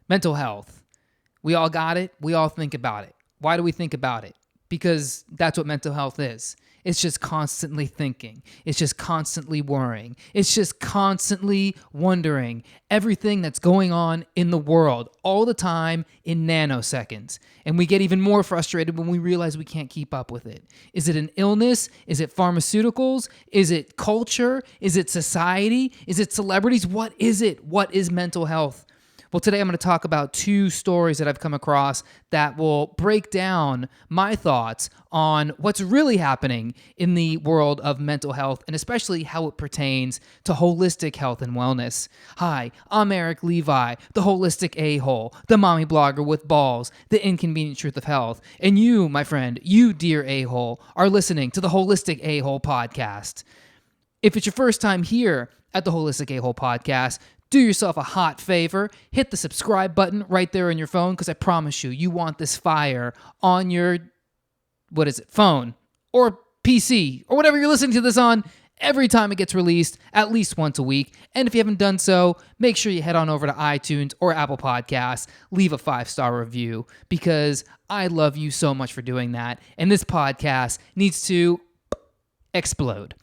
Mental health. We all got it. We all think about it. Why do we think about it? Because that's what mental health is. It's just constantly thinking. It's just constantly worrying. It's just constantly wondering everything that's going on in the world all the time in nanoseconds. And we get even more frustrated when we realize we can't keep up with it. Is it an illness? Is it pharmaceuticals? Is it culture? Is it society? Is it celebrities? What is it? What is mental health? Well, today I'm going to talk about two stories that I've come across that will break down my thoughts on what's really happening in the world of mental health and especially how it pertains to holistic health and wellness. Hi, I'm Erik Levi, the holistic a-hole, the mommy blogger with balls, the inconvenient truth of health. And you, my friend, you dear a-hole, are listening to the Holistic A-Hole podcast. If it's your first time here at the Holistic A-Hole podcast, do yourself a hot favor, hit the subscribe button right there on your phone because I promise you, you want this fire on your, phone or PC or whatever you're listening to this on every time it gets released, at least once a week. And if you haven't done so, make sure you head on over to iTunes or Apple Podcasts, leave a 5-star review because I love you so much for doing that. And this podcast needs to explode.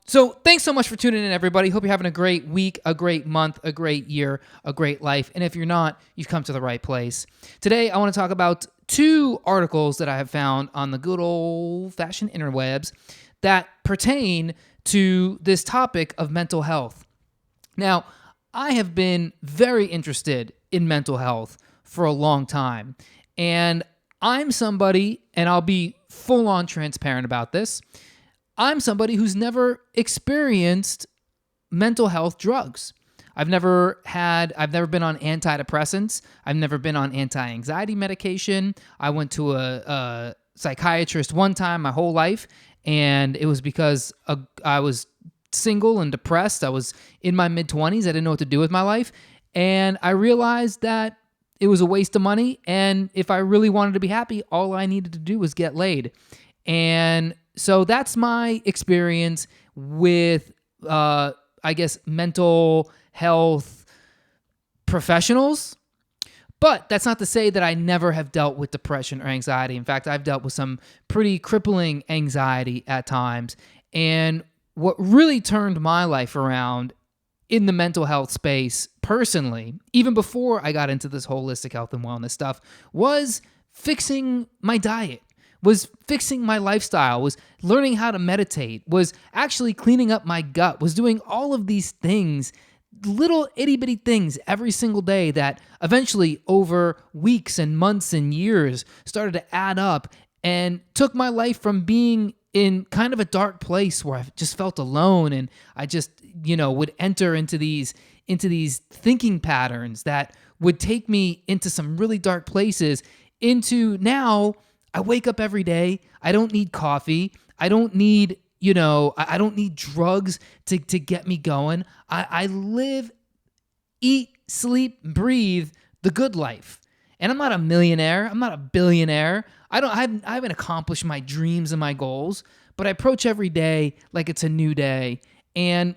So thanks so much for tuning in, everybody. Hope you're having a great week, a great month, a great year, a great life. And if you're not, you've come to the right place. Today, I want to talk about two articles that I have found on the good old-fashioned interwebs that pertain to this topic of mental health. Now, I have been very interested in mental health for a long time. And I'm somebody, and I'll be full-on transparent about this, I'm somebody who's never experienced mental health drugs. I've never been on antidepressants. I've never been on anti-anxiety medication. I went to a psychiatrist one time my whole life, and it was because I was single and depressed. I was in my mid-20s. I didn't know what to do with my life, and I realized that it was a waste of money, and if I really wanted to be happy, all I needed to do was get laid. And so that's my experience with, mental health professionals. But that's not to say that I never have dealt with depression or anxiety. In fact, I've dealt with some pretty crippling anxiety at times. And what really turned my life around in the mental health space personally, even before I got into this holistic health and wellness stuff, was fixing my diet. Was fixing my lifestyle, was learning how to meditate, was actually cleaning up my gut, was doing all of these things, little itty-bitty things every single day that eventually over weeks and months and years started to add up and took my life from being in kind of a dark place where I just felt alone and I just, would enter into these thinking patterns that would take me into some really dark places into now I wake up every day. I don't need coffee. I don't need, I don't need drugs to get me going. I live, eat, sleep, breathe the good life. And I'm not a millionaire. I'm not a billionaire. I haven't accomplished my dreams and my goals, but I approach every day like it's a new day. And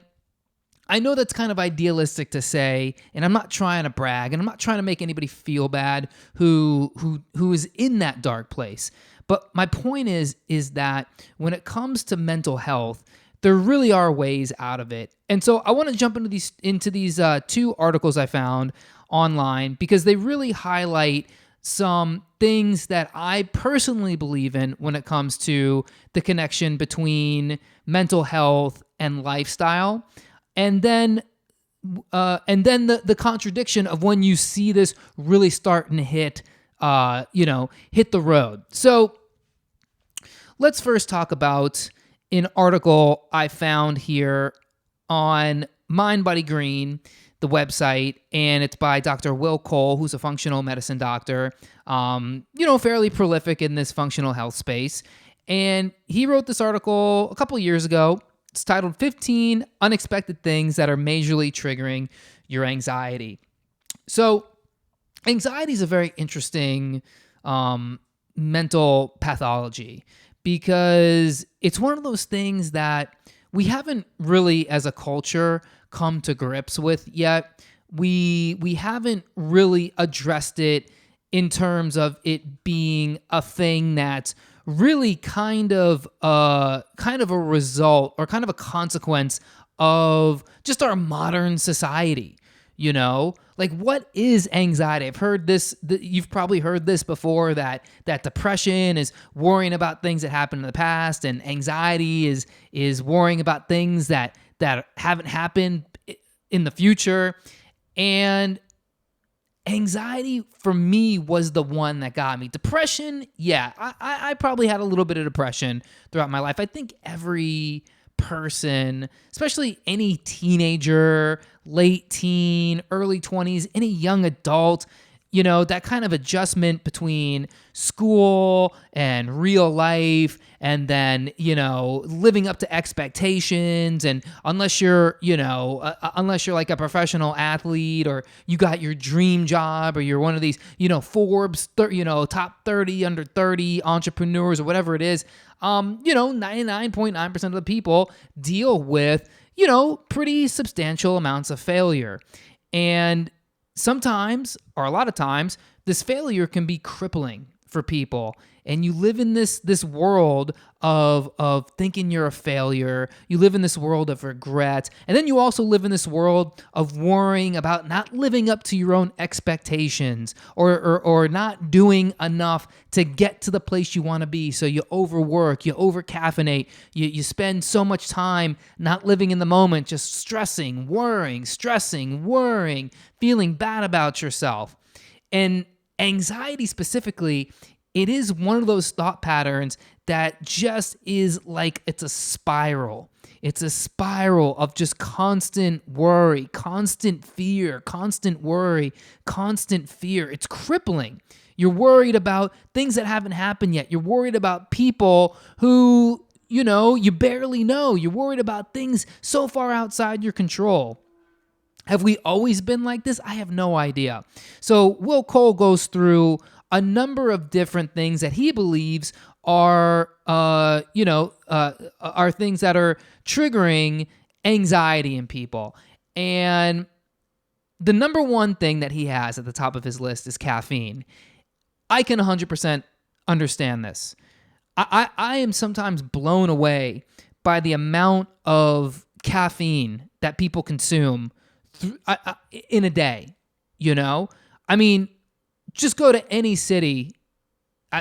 I know that's kind of idealistic to say, and I'm not trying to brag, and I'm not trying to make anybody feel bad who is in that dark place. But my point is that when it comes to mental health, there really are ways out of it. And so I want to jump into these two articles I found online because they really highlight some things that I personally believe in when it comes to the connection between mental health and lifestyle. And then the contradiction of when you see this really starting to hit the road. So let's first talk about an article I found here on Mind Body Green, the website, and it's by Dr. Will Cole, who's a functional medicine doctor, fairly prolific in this functional health space. And he wrote this article a couple of years ago. It's titled 15 Unexpected Things That Are Majorly Triggering Your Anxiety. So anxiety is a very interesting mental pathology because it's one of those things that we haven't really, as a culture, come to grips with yet. we haven't really addressed it in terms of it being a thing that's really kind of a result or kind of a consequence of just our modern society. Like, what is anxiety? I've heard this, you've probably heard this before, that depression is worrying about things that happened in the past, and anxiety is worrying about things that haven't happened in the future. And anxiety for me was the one that got me. Depression, yeah, I probably had a little bit of depression throughout my life. I think every person, especially any teenager, late teen, early 20s, any young adult, that kind of adjustment between school and real life, and then, living up to expectations. And unless you're like a professional athlete, or you got your dream job, or you're one of these, Forbes, top 30, under 30 entrepreneurs, or whatever it is, 99.9% of the people deal with, pretty substantial amounts of failure. And sometimes, or a lot of times, this failure can be crippling for people. And you live in this world of thinking you're a failure. You live in this world of regret. And then you also live in this world of worrying about not living up to your own expectations, or not doing enough to get to the place you want to be. So you overwork, you over-caffeinate, you spend so much time not living in the moment, just stressing, worrying, feeling bad about yourself. And anxiety specifically, it is one of those thought patterns that just is like, it's a spiral. It's a spiral of just constant worry, constant fear, constant worry, constant fear. It's crippling. You're worried about things that haven't happened yet. You're worried about people who, you barely know. You're worried about things so far outside your control. Have we always been like this? I have no idea. So Will Cole goes through a number of different things that he believes are things that are triggering anxiety in people. And the number one thing that he has at the top of his list is caffeine. I can 100% understand this. I am sometimes blown away by the amount of caffeine that people consume in a day. I mean, just go to any city,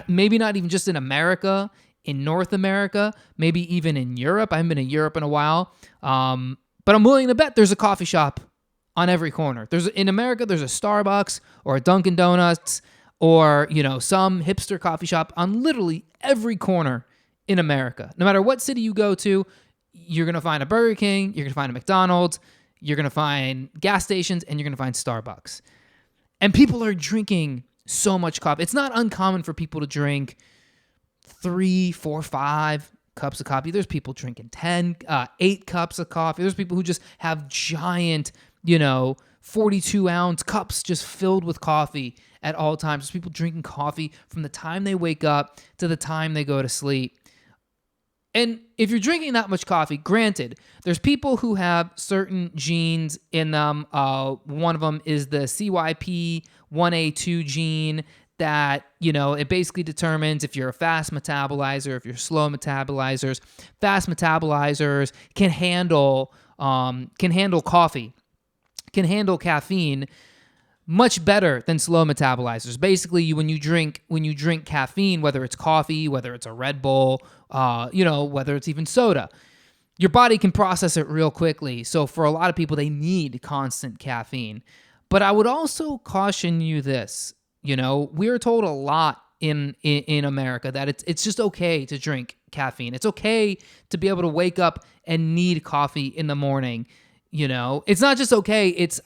maybe not even just in America, in North America, maybe even in Europe. I haven't been to Europe in a while, but I'm willing to bet there's a coffee shop on every corner. In America, there's a Starbucks or a Dunkin' Donuts, or some hipster coffee shop on literally every corner in America. No matter what city you go to, you're gonna find a Burger King, you're gonna find a McDonald's, you're gonna find gas stations, and you're gonna find Starbucks. And people are drinking so much coffee. It's not uncommon for people to drink 3, 4, 5 cups of coffee. There's people drinking 8 cups of coffee. There's people who just have giant, 42-ounce cups just filled with coffee at all times. There's people drinking coffee from the time they wake up to the time they go to sleep. And if you're drinking that much coffee, granted, there's people who have certain genes in them. One of them is the CYP1A2 gene that, it basically determines if you're a fast metabolizer, if you're slow metabolizers. Fast metabolizers can handle coffee, can handle caffeine much better than slow metabolizers. Basically, when you drink caffeine, whether it's coffee, whether it's a Red Bull, whether it's even soda, your body can process it real quickly. So for a lot of people, they need constant caffeine. But I would also caution you this, we're told a lot in America that it's just okay to drink caffeine. It's okay to be able to wake up and need coffee in the morning. It's not just okay. It's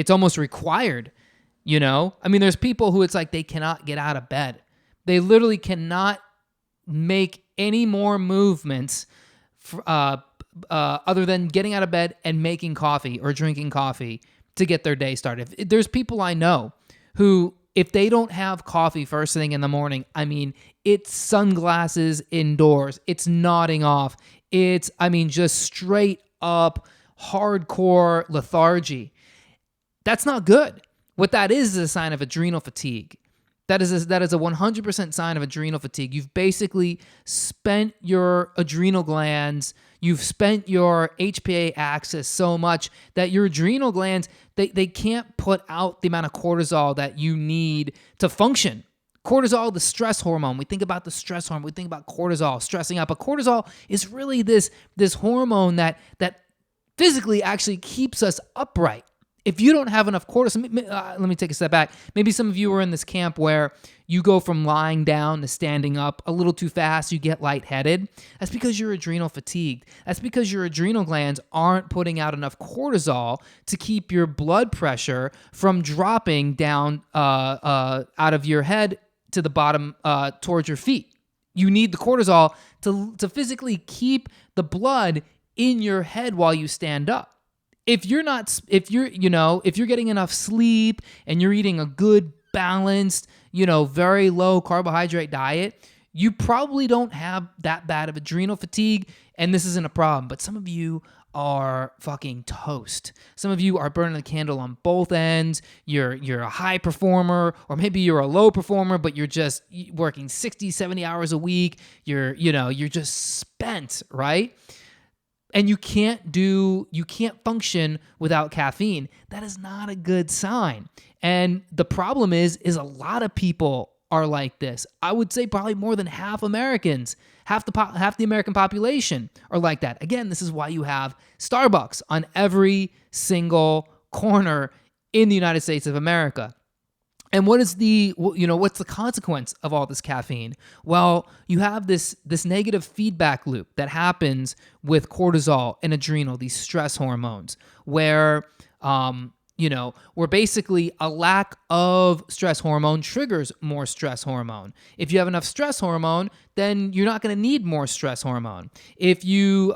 almost required. There's people who it's like they cannot get out of bed. They literally cannot make any more movements other than getting out of bed and making coffee or drinking coffee to get their day started. There's people I know who, if they don't have coffee first thing in the morning, it's sunglasses indoors. It's nodding off. It's, just straight up hardcore lethargy. That's not good. What that is a sign of adrenal fatigue. That is a 100% sign of adrenal fatigue. You've basically spent your adrenal glands, you've spent your HPA axis so much that your adrenal glands, they can't put out the amount of cortisol that you need to function. Cortisol, the stress hormone. We think about the stress hormone. We think about cortisol, stressing out. But cortisol is really this hormone that physically actually keeps us upright. If you don't have enough cortisol, let me take a step back. Maybe some of you are in this camp where you go from lying down to standing up a little too fast, you get lightheaded. That's because you're adrenal fatigued. That's because your adrenal glands aren't putting out enough cortisol to keep your blood pressure from dropping down out of your head to the bottom towards your feet. You need the cortisol to physically keep the blood in your head while you stand up. If you're getting enough sleep and you're eating a good, balanced, very low carbohydrate diet, you probably don't have that bad of adrenal fatigue, and this isn't a problem. But some of you are fucking toast. Some of you are burning the candle on both ends. You're a high performer, or maybe you're a low performer, but you're just working 60, 70 hours a week. You're just spent, right? And you can't function without caffeine. That is not a good sign. And the problem is a lot of people are like this. I would say probably more than half Americans, half the American population are like that. Again, this is why you have Starbucks on every single corner in the United States of America. And what's the consequence of all this caffeine? Well, you have this negative feedback loop that happens with cortisol and adrenal, these stress hormones, where basically a lack of stress hormone triggers more stress hormone. If you have enough stress hormone, then you're not going to need more stress hormone. If you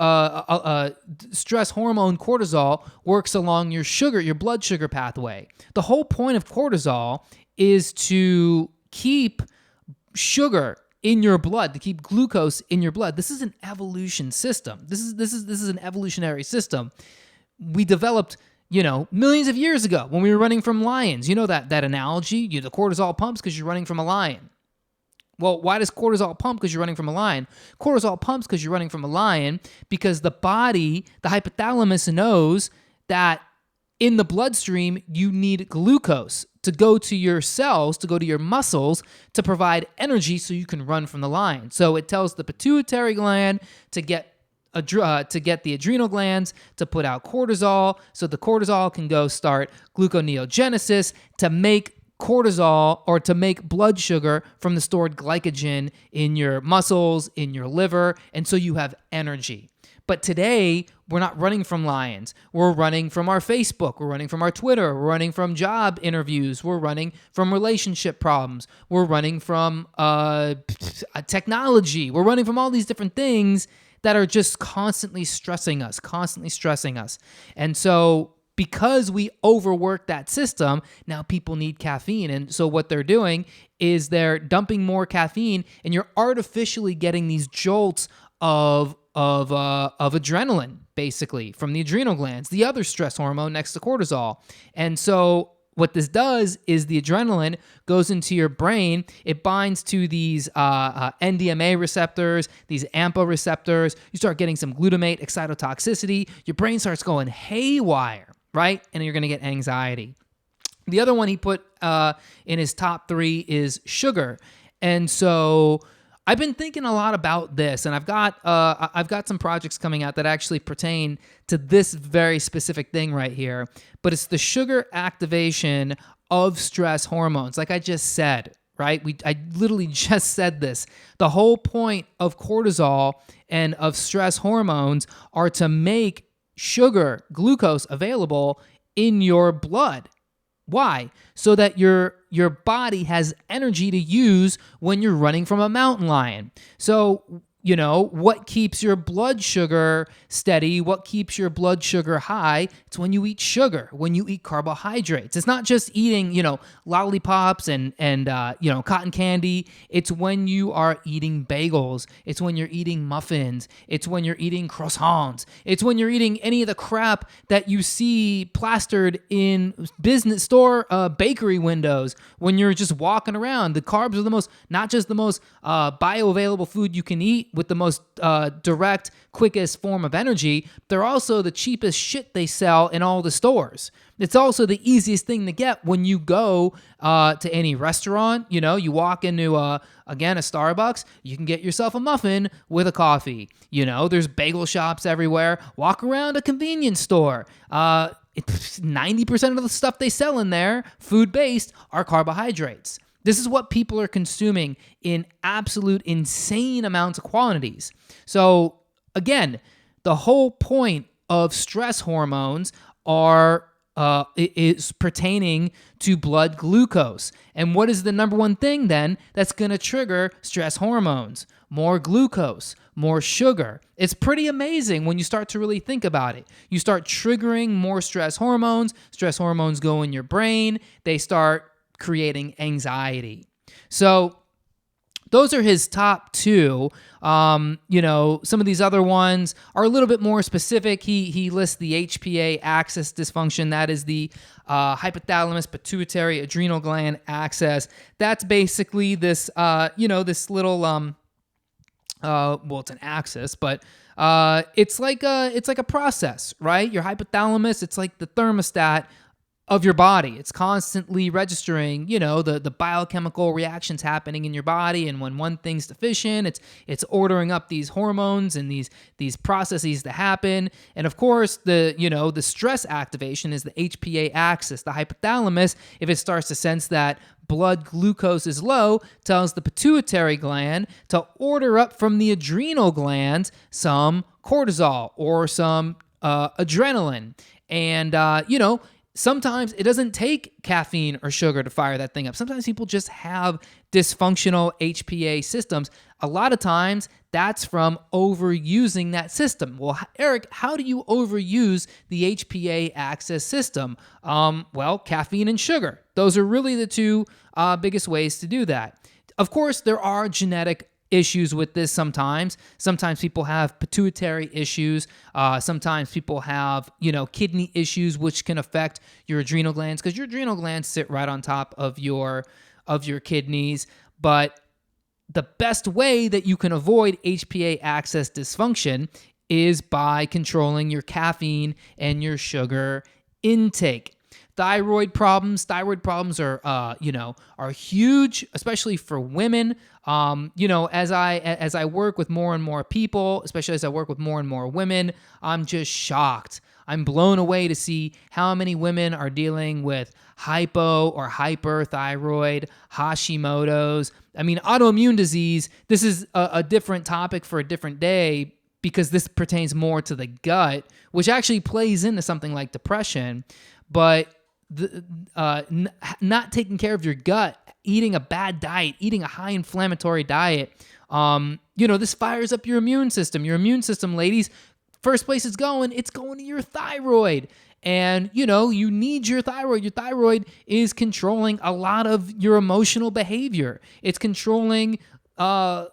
stress hormone cortisol works along your blood sugar pathway. The whole point of cortisol is to keep sugar in your blood, to keep glucose in your blood. This is an evolution system. This is an evolutionary system we developed, millions of years ago when we were running from lions. You know that analogy? The cortisol pumps because you're running from a lion. Well, why does cortisol pump? Because you're running from a lion. Cortisol pumps because you're running from a lion, because the body, the hypothalamus, knows that in the bloodstream, you need glucose to go to your cells, to go to your muscles, to provide energy so you can run from the lion. So it tells the pituitary gland to get the adrenal glands to put out cortisol, so the cortisol can go start gluconeogenesis to make cortisol, or to make blood sugar from the stored glycogen in your muscles, in your liver, and so you have energy. But today, we're not running from lions. We're running from our Facebook. We're running from our Twitter. We're running from job interviews. We're running from relationship problems. We're running from technology. We're running from all these different things that are just constantly stressing us. And so because we overwork that system, now people need caffeine. And so what they're doing is they're dumping more caffeine, and you're artificially getting these jolts of adrenaline, basically, from the adrenal glands, the other stress hormone next to cortisol. And so what this does is the adrenaline goes into your brain. It binds to these NDMA receptors, these AMPA receptors. You start getting some glutamate excitotoxicity. Your brain starts going haywire, right? And you're going to get anxiety. The other one he put in his top 3 is sugar. And so I've been thinking a lot about this, and I've got some projects coming out that actually pertain to this very specific thing right here. But it's the sugar activation of stress hormones, like I just said, right? I literally just said this. The whole point of cortisol and of stress hormones are to make sugar, glucose, available in your blood. Why? So that your body has energy to use when you're running from a mountain lion. So what keeps your blood sugar steady, what keeps your blood sugar high? It's when you eat sugar, when you eat carbohydrates. It's not just eating, lollipops and cotton candy. It's when you are eating bagels. It's when you're eating muffins. It's when you're eating croissants. It's when you're eating any of the crap that you see plastered in business store bakery windows when you're just walking around. The carbs are not just the most bioavailable food you can eat with the most direct, quickest form of energy, they're also the cheapest shit they sell in all the stores. It's also the easiest thing to get when you go to any restaurant. You walk into, a Starbucks, you can get yourself a muffin with a coffee. There's bagel shops everywhere. Walk around a convenience store. 90% of the stuff they sell in there, food-based, are carbohydrates. This is what people are consuming in absolute insane amounts of quantities. So again, the whole point of stress hormones is pertaining to blood glucose. And what is the number one thing then that's going to trigger stress hormones? More glucose, more sugar. It's pretty amazing when you start to really think about it. You start triggering more stress hormones go in your brain, they start creating anxiety. So those are his top two. Some of these other ones are a little bit more specific. He lists the HPA axis dysfunction. That is the hypothalamus pituitary adrenal gland axis. That's basically this, this little, it's an axis, but it's like a process, right? Your hypothalamus, it's like the thermostat of your body. It's constantly registering, the biochemical reactions happening in your body, and when one thing's deficient, it's ordering up these hormones and these processes to happen. And of course, the stress activation is the HPA axis. The hypothalamus, if it starts to sense that blood glucose is low, tells the pituitary gland to order up from the adrenal glands some cortisol or some adrenaline. And sometimes it doesn't take caffeine or sugar to fire that thing up. Sometimes people just have dysfunctional HPA systems. A lot of times that's from overusing that system. Well, Erik, how do you overuse the HPA axis system? Caffeine and sugar. Those are really the two biggest ways to do that. Of course, there are genetic issues with this sometimes. Sometimes people have pituitary issues. Sometimes people have, kidney issues, which can affect your adrenal glands, because your adrenal glands sit right on top of your kidneys. But the best way that you can avoid HPA axis dysfunction is by controlling your caffeine and your sugar intake. Thyroid problems are huge, especially for women. As I work with more and more people, especially as I work with more and more women, I'm just shocked. I'm blown away to see how many women are dealing with hypo or hyperthyroid, Hashimoto's. Autoimmune disease, this is a different topic for a different day, because this pertains more to the gut, which actually plays into something like depression. But not taking care of your gut, eating a bad diet, eating a high inflammatory diet, this fires up your immune system. Your immune system, ladies, first place it's going to your thyroid. And, you need your thyroid. Your thyroid is controlling a lot of your emotional behavior. It's controlling, your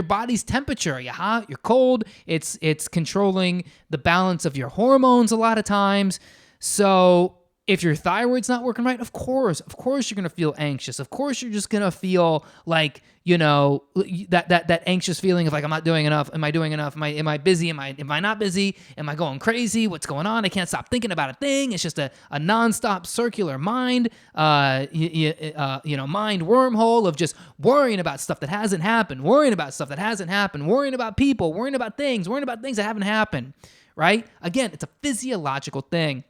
body's temperature. Are you hot? You're cold. It's controlling the balance of your hormones a lot of times. So if your thyroid's not working right, of course you're going to feel anxious. Of course you're just going to feel like, that anxious feeling of like, I'm not doing enough. Am I doing enough? Am I busy? Am I not busy? Am I going crazy? What's going on? I can't stop thinking about a thing. It's just a nonstop circular mind, mind wormhole of just worrying about stuff that hasn't happened, worrying about people, worrying about things that haven't happened, right? Again, it's a physiological thing.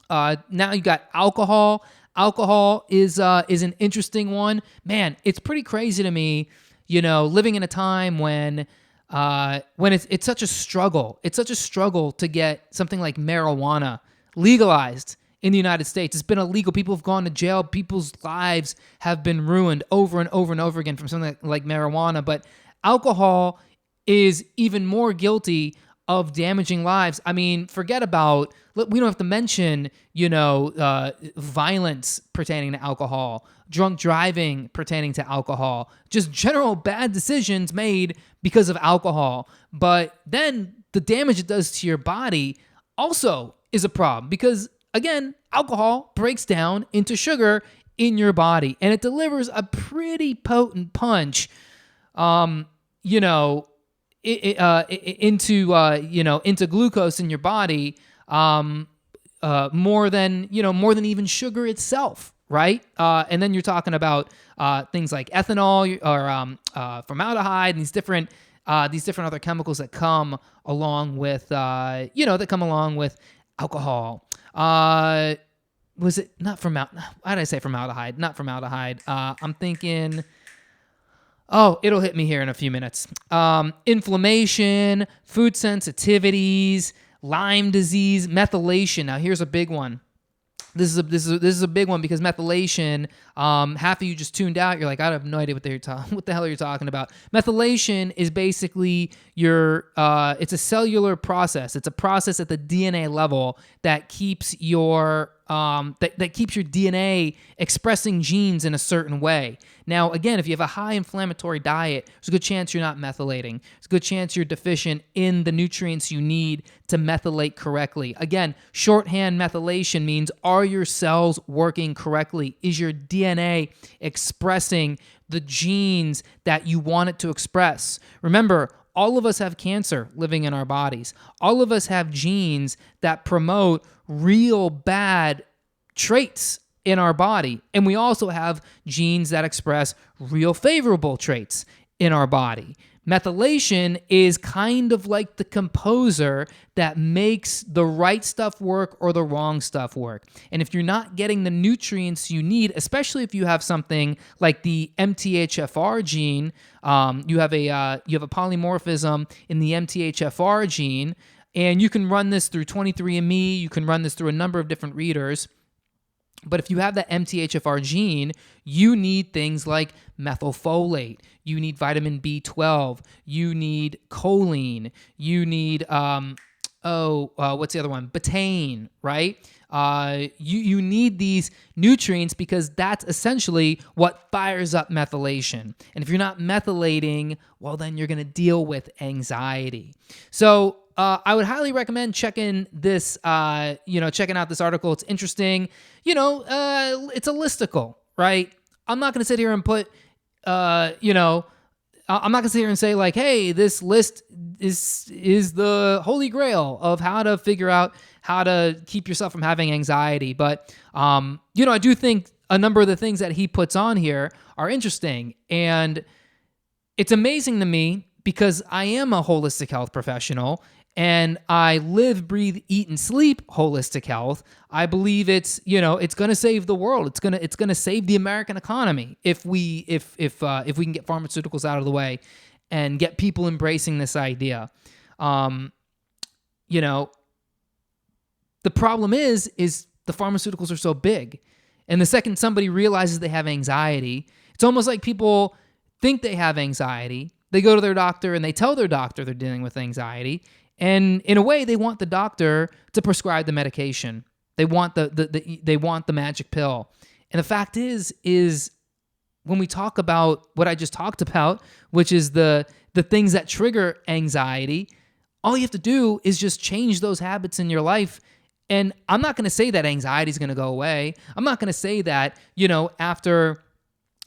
Now you got alcohol. Alcohol is an interesting one. Man, it's pretty crazy to me, living in a time when it's such a struggle. It's such a struggle to get something like marijuana legalized in the United States. It's been illegal. People have gone to jail. People's lives have been ruined over and over and over again from something like marijuana. But alcohol is even more guilty of damaging lives. I mean, forget about, we don't have to mention, violence pertaining to alcohol, drunk driving pertaining to alcohol, just general bad decisions made because of alcohol. But then the damage it does to your body also is a problem because, again, alcohol breaks down into sugar in your body and it delivers a pretty potent punch, into glucose in your body, more than even sugar itself, right? And then you're talking about things like ethanol or formaldehyde and these different other chemicals that come along with alcohol. Was it not formaldehyde? Why did I say formaldehyde? Not formaldehyde. I'm thinking. Oh, it'll hit me here in a few minutes. Inflammation, food sensitivities, Lyme disease, methylation. Now, here's a big one. This is a big one because methylation. Half of you just tuned out. You're like, I have no idea what the hell are you talking about? Methylation is basically it's a cellular process. It's a process at the DNA level that keeps your that keeps your DNA expressing genes in a certain way. Now, again, if you have a high inflammatory diet, there's a good chance you're not methylating. There's a good chance you're deficient in the nutrients you need to methylate correctly. Again, shorthand methylation means, are your cells working correctly? Is your DNA expressing the genes that you want it to express? Remember, all of us have cancer living in our bodies. All of us have genes that promote real bad traits in our body. And we also have genes that express real favorable traits in our body. Methylation is kind of like the composer that makes the right stuff work or the wrong stuff work. And if you're not getting the nutrients you need, especially if you have something like the MTHFR gene, you have a polymorphism in the MTHFR gene, and you can run this through 23andMe, you can run this through a number of different readers. But if you have that MTHFR gene, you need things like methylfolate, you need vitamin B12, you need choline, you need, what's the other one? Betaine, right? You need these nutrients because that's essentially what fires up methylation. And if you're not methylating, well, then you're going to deal with anxiety. So I would highly recommend checking out this article. It's interesting. It's a listicle, right? I'm not going to sit here and put, I'm not going to sit here and say like, hey, this list is the holy grail of how to figure out how to keep yourself from having anxiety. But, I do think a number of the things that he puts on here are interesting. And it's amazing to me because I am a holistic health professional and I live, breathe, eat, and sleep holistic health. I believe it's going to save the world. It's going to save the American economy if we can get pharmaceuticals out of the way and get people embracing this idea. The problem is the pharmaceuticals are so big. And the second somebody realizes they have anxiety, it's almost like people think they have anxiety. They go to their doctor and they tell their doctor they're dealing with anxiety. And in a way, they want the doctor to prescribe the medication. They want they want the magic pill. And the fact is when we talk about what I just talked about, which is the things that trigger anxiety, all you have to do is just change those habits in your life. And I'm not going to say that anxiety is going to go away. I'm not going to say that, after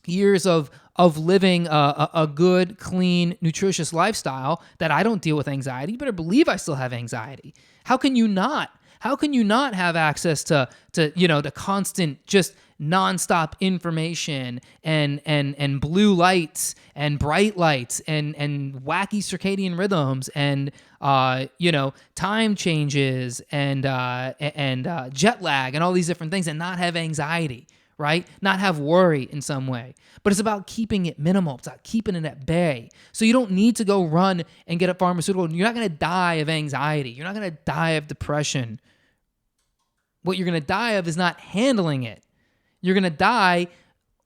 years of living a good, clean, nutritious lifestyle that I don't deal with anxiety. You better believe I still have anxiety. How can you not? How can you not have access to constant, just nonstop information and blue lights and bright lights and wacky circadian rhythms and time changes and jet lag and all these different things and not have anxiety? Right? Not have worry in some way. But it's about keeping it minimal. It's about keeping it at bay. So you don't need to go run and get a pharmaceutical. You're not going to die of anxiety. You're not going to die of depression. What you're going to die of is not handling it. You're going to die,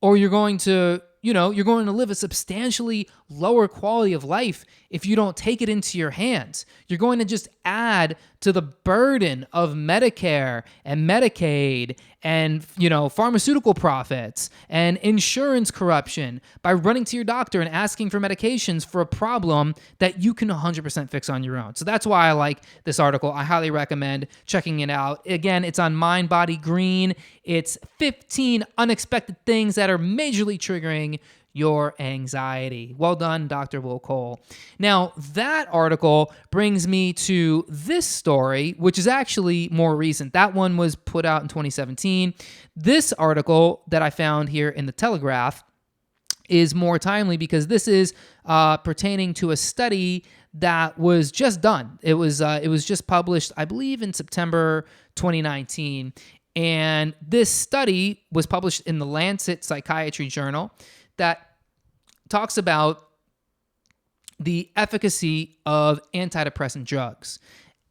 or you're going to live a substantially lower quality of life if you don't take it into your hands. You're going to just add to the burden of Medicare and Medicaid and, pharmaceutical profits and insurance corruption by running to your doctor and asking for medications for a problem that you can 100% fix on your own. So that's why I like this article. I highly recommend checking it out. Again, it's on Mind Body Green. It's 15 unexpected things that are majorly triggering your anxiety. Well done, Dr. Will Cole. Now, that article brings me to this story, which is actually more recent. That one was put out in 2017. This article that I found here in the Telegraph is more timely because this is pertaining to a study that was just done. It was just published, I believe, in September 2019. And this study was published in the Lancet Psychiatry Journal that talks about the efficacy of antidepressant drugs.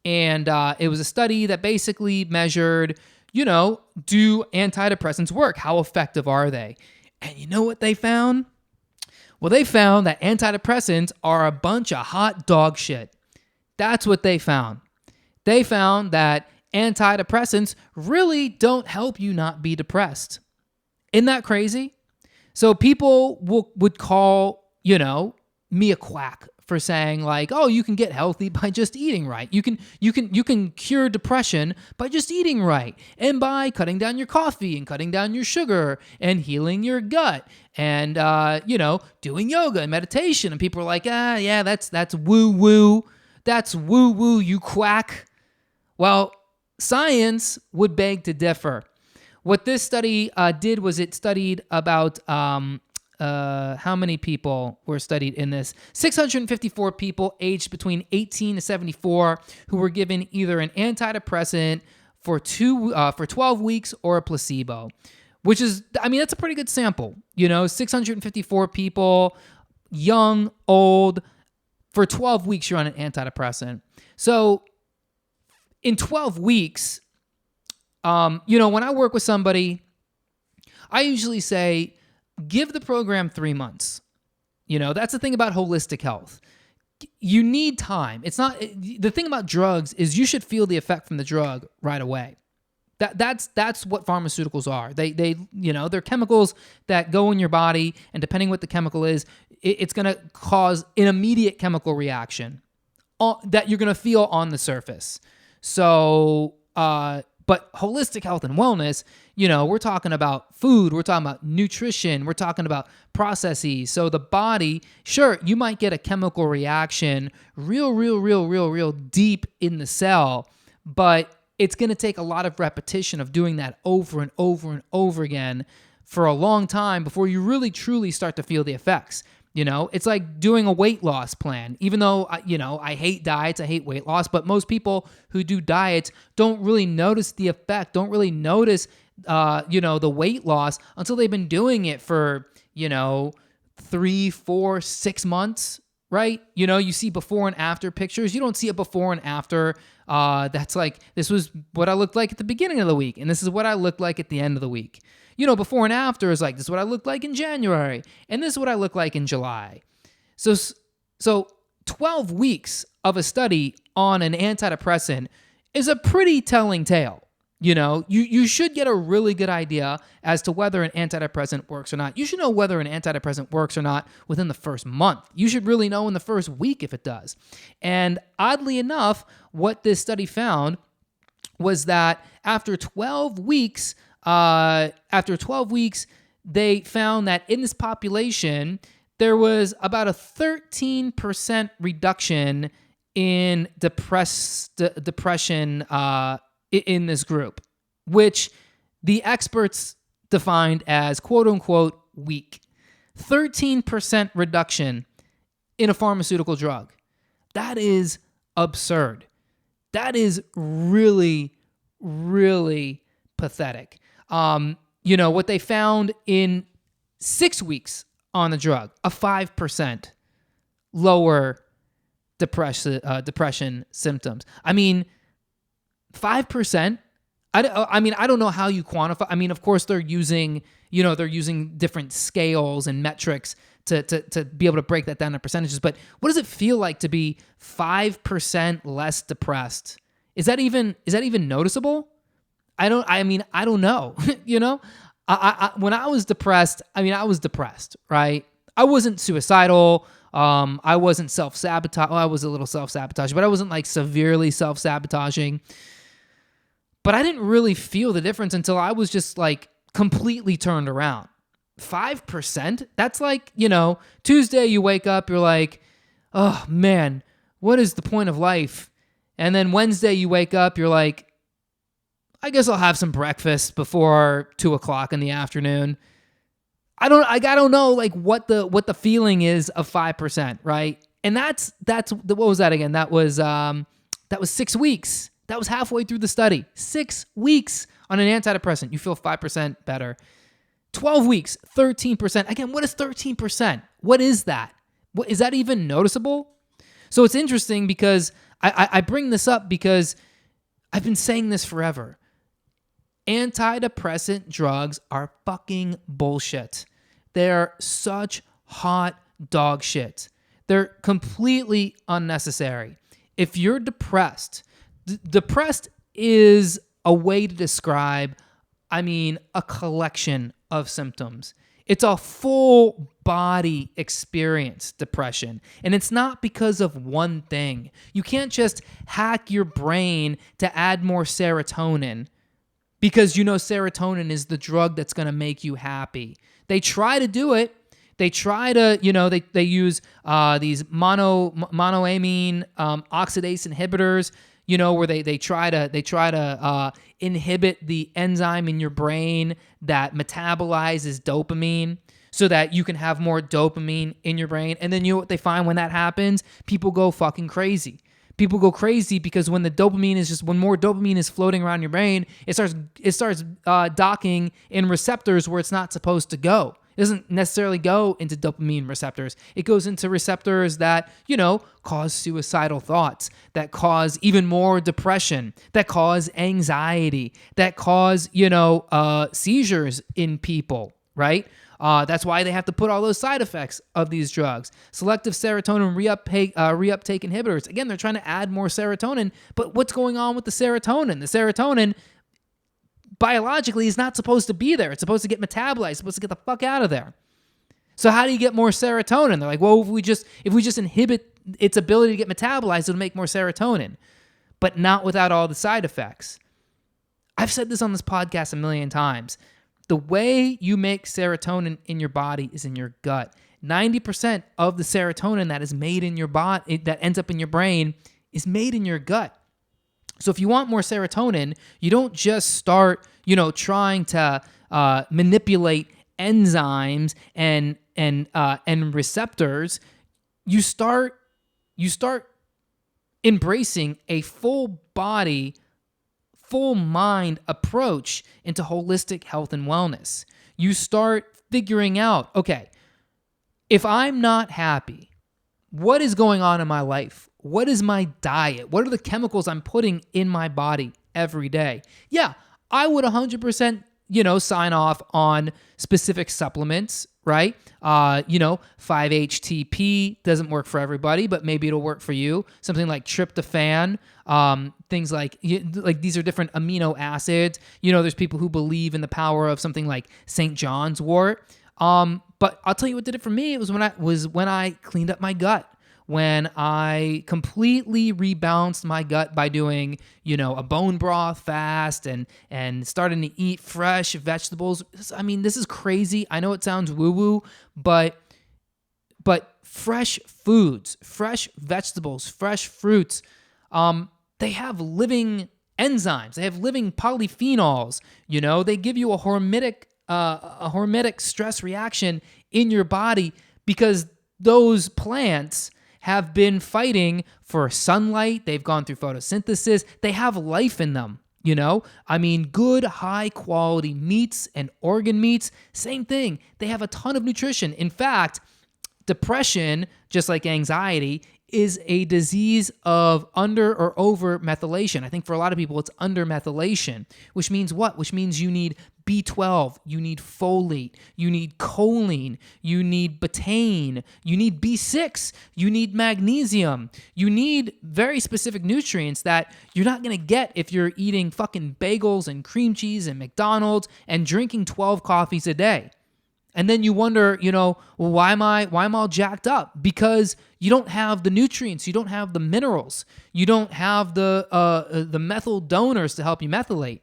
And it was a study that basically measured, do antidepressants work? How effective are they? And you know what they found? Well, they found that antidepressants are a bunch of hot dog shit. That's what they found. They found that antidepressants really don't help you not be depressed. Isn't that crazy? So people would call, me a quack for saying like, oh, you can get healthy by just eating right. You can cure depression by just eating right and by cutting down your coffee and cutting down your sugar and healing your gut and doing yoga and meditation. And people are like, yeah, that's woo woo. That's woo woo, you quack. Well, science would beg to differ. What this study did was it studied about how many people were studied in this? 654 people aged between 18 to 74 who were given either an antidepressant for 12 weeks or a placebo, which is, that's a pretty good sample. 654 people, young, old, for 12 weeks you're on an antidepressant. So in 12 weeks, when I work with somebody, I usually say, give the program 3 months. That's the thing about holistic health. You need time. It's not, the thing about drugs is you should feel the effect from the drug right away. That's what pharmaceuticals are. They're chemicals that go in your body, and depending what the chemical is, it's going to cause an immediate chemical reaction that you're going to feel on the surface. So, but holistic health and wellness, we're talking about food, we're talking about nutrition, we're talking about processes. So the body, sure, you might get a chemical reaction real deep in the cell, but it's going to take a lot of repetition of doing that over and over and over again for a long time before you really truly start to feel the effects. It's like doing a weight loss plan. Even though, I hate diets, I hate weight loss, but most people who do diets don't really notice the effect, don't really notice, the weight loss until they've been doing it for, 3, 4, 6 months, right? You see before and after pictures. You don't see a before and after that's like, this was what I looked like at the beginning of the week, and this is what I looked like at the end of the week. Before and after is like, this is what I looked like in January, and this is what I look like in July. So 12 weeks of a study on an antidepressant is a pretty telling tale. You should get a really good idea as to whether an antidepressant works or not. You should know whether an antidepressant works or not within the first month. You should really know in the first week if it does. And oddly enough, what this study found was that after 12 weeks, they found that in this population, there was about a 13% reduction in depression in this group, which the experts defined as quote unquote weak. 13% reduction in a pharmaceutical drug. That is absurd. That is really, really pathetic. What they found in 6 weeks on the drug, a 5% lower depression symptoms. 5%. I don't know how you quantify. Of course they're using different scales and metrics to be able to break that down to percentages. But what does it feel like to be 5% less depressed? Is that even noticeable? I don't know. When I was depressed, I was depressed, right? I wasn't suicidal. I wasn't self-sabotage. Well, I was a little self-sabotaging, but I wasn't like severely self-sabotaging. But I didn't really feel the difference until I was just like completely turned around. 5%? That's like, Tuesday you wake up, you're like, oh man, what is the point of life? And then Wednesday you wake up, you're like, I guess I'll have some breakfast before 2:00 in the afternoon. I don't know like what the feeling is of 5%, right? And that's what was that again? That was 6 weeks. That was halfway through the study. 6 weeks on an antidepressant, you feel 5% better. 12 weeks, 13%. Again, what is 13%? What is that? Is that even noticeable? So it's interesting because I bring this up because I've been saying this forever. Antidepressant drugs are fucking bullshit. They're such hot dog shit. They're completely unnecessary. If you're depressed, depressed is a way to describe, a collection of symptoms. It's a full body experience, depression. And it's not because of one thing. You can't just hack your brain to add more serotonin because serotonin is the drug that's going to make you happy. They try to do it. They try to, they use these monoamine oxidase inhibitors, where they try to inhibit the enzyme in your brain that metabolizes dopamine so that you can have more dopamine in your brain. And then what they find when that happens? People go fucking crazy. People go crazy because when more dopamine is floating around your brain, it starts docking in receptors where it's not supposed to go. It doesn't necessarily go into dopamine receptors. It goes into receptors that, cause suicidal thoughts, that cause even more depression, that cause anxiety, that cause, seizures in people, right? That's why they have to put all those side effects of these drugs. Selective serotonin reuptake inhibitors. Again, they're trying to add more serotonin, but what's going on with the serotonin? The serotonin biologically is not supposed to be there. It's supposed to get metabolized. It's supposed to get the fuck out of there. So how do you get more serotonin? They're like, well, if we just inhibit its ability to get metabolized, it'll make more serotonin, but not without all the side effects. I've said this on this podcast a million times. The way you make serotonin in your body is in your gut. 90% of the serotonin that is made in your body, that ends up in your brain, is made in your gut. So if you want more serotonin, you don't just start, trying to manipulate enzymes and receptors. You start embracing a full body, full mind approach into holistic health and wellness. You start figuring out, okay, if I'm not happy, what is going on in my life? What is my diet? What are the chemicals I'm putting in my body every day? Yeah, I would 100%, sign off on specific supplements, right? 5-HTP doesn't work for everybody, but maybe it'll work for you. Something like tryptophan, things like these are different amino acids. There's people who believe in the power of something like St. John's wort. But I'll tell you what did it for me. It was when I cleaned up my gut. When I completely rebalanced my gut by doing, a bone broth fast and starting to eat fresh vegetables. This is crazy. I know it sounds woo-woo, but fresh foods, fresh vegetables, fresh fruits, they have living enzymes. They have living polyphenols. They give you a hormetic stress reaction in your body because those plants have been fighting for sunlight. They've gone through photosynthesis. They have life in them, good high quality meats and organ meats, same thing. They have a ton of nutrition. In fact, depression, just like anxiety, is a disease of under or over methylation. I think for a lot of people, it's under methylation, which means what? Which means you need B12, you need folate, you need choline, you need betaine, you need B6, you need magnesium. You need very specific nutrients that you're not going to get if you're eating fucking bagels and cream cheese and McDonald's and drinking 12 coffees a day. And then you wonder, well, why am I all jacked up? Because you don't have the nutrients, you don't have the minerals, you don't have the methyl donors to help you methylate.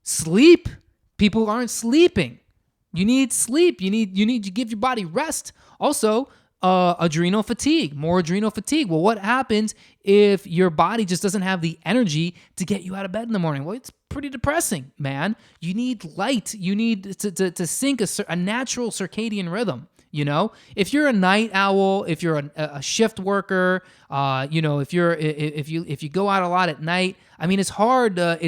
Sleep. People aren't sleeping. You need sleep. You need to give your body rest. Also, adrenal fatigue, more adrenal fatigue. Well, what happens if your body just doesn't have the energy to get you out of bed in the morning? Well, it's pretty depressing, man. You need light. You need to sync a natural circadian rhythm. If you're a night owl, if you're a shift worker, if you go out a lot at night, I mean, it's hard to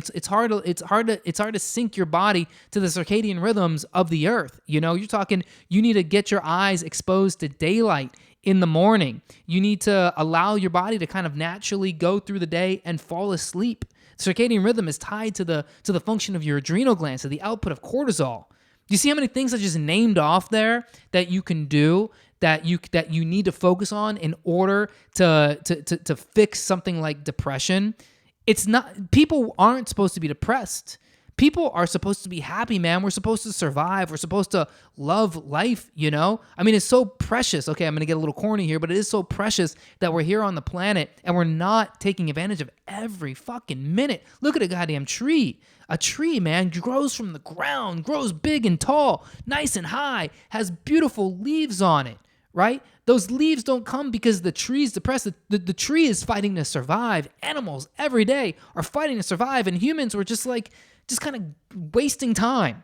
sync your body to the circadian rhythms of the earth. You're talking, you need to get your eyes exposed to daylight in the morning. You need to allow your body to kind of naturally go through the day and fall asleep. Circadian rhythm is tied to the function of your adrenal glands, to the output of cortisol. Do you see how many things I just named off there that you can do, that you need to focus on in order to fix something like depression? It's not, people aren't supposed to be depressed. People are supposed to be happy, man. We're supposed to survive. We're supposed to love life, I mean, it's so precious. Okay, I'm going to get a little corny here, but it is so precious that we're here on the planet and we're not taking advantage of every fucking minute. Look at a goddamn tree. A tree, man, grows from the ground, grows big and tall, nice and high, has beautiful leaves on it, right? Those leaves don't come because the tree's depressed. The tree is fighting to survive. Animals every day are fighting to survive, and humans were just kind of wasting time.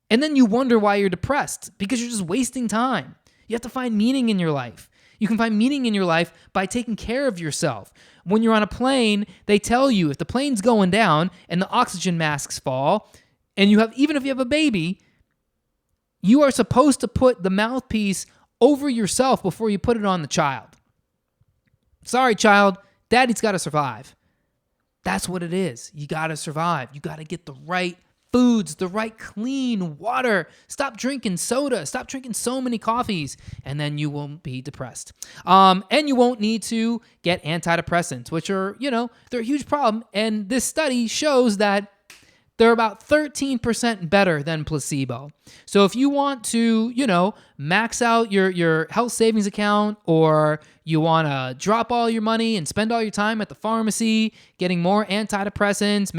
And then you wonder why you're depressed, because you're just wasting time. You have to find meaning in your life. You can find meaning in your life by taking care of yourself. When you're on a plane, they tell you if the plane's going down and the oxygen masks fall, and even if you have a baby, you are supposed to put the mouthpiece over yourself before you put it on the child. Sorry, child, daddy's got to survive. That's what it is. You got to survive. You got to get the right foods, the right clean water. Stop drinking soda. Stop drinking so many coffees, and then you won't be depressed. And you won't need to get antidepressants, which are, they're a huge problem. And this study shows that they're about 13% better than placebo. So if you want to, max out your health savings account, or you want to drop all your money and spend all your time at the pharmacy getting more antidepressants,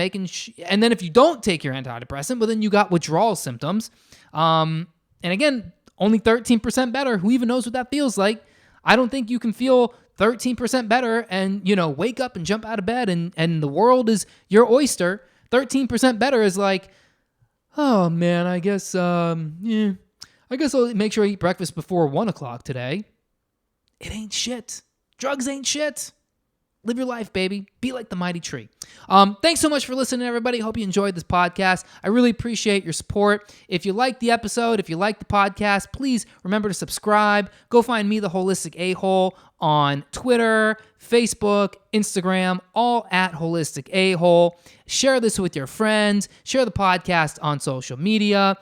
and then if you don't take your antidepressant, well, then you got withdrawal symptoms. And again, only 13% better. Who even knows what that feels like? I don't think you can feel 13% better and, wake up and jump out of bed and the world is your oyster. 13% better is like, oh man, I guess I'll make sure I eat breakfast before 1 o'clock today. It ain't shit. Drugs ain't shit. Live your life, baby. Be like the mighty tree. Thanks so much for listening, everybody. Hope you enjoyed this podcast. I really appreciate your support. If you like the episode, if you like the podcast, please remember to subscribe. Go find me, the Holistic A-Hole, on Twitter, Facebook, Instagram, all at Holistic A-Hole. Share this with your friends. Share the podcast on social media.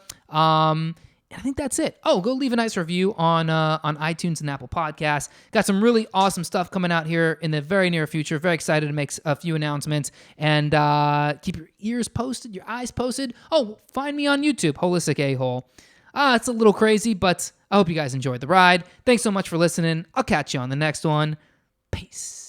I think that's it. Oh, go leave a nice review on iTunes and Apple Podcasts. Got some really awesome stuff coming out here in the very near future. Very excited to make a few announcements. And keep your ears posted, your eyes posted. Oh, find me on YouTube, Holistic A-Hole. It's a little crazy, but I hope you guys enjoyed the ride. Thanks so much for listening. I'll catch you on the next one. Peace.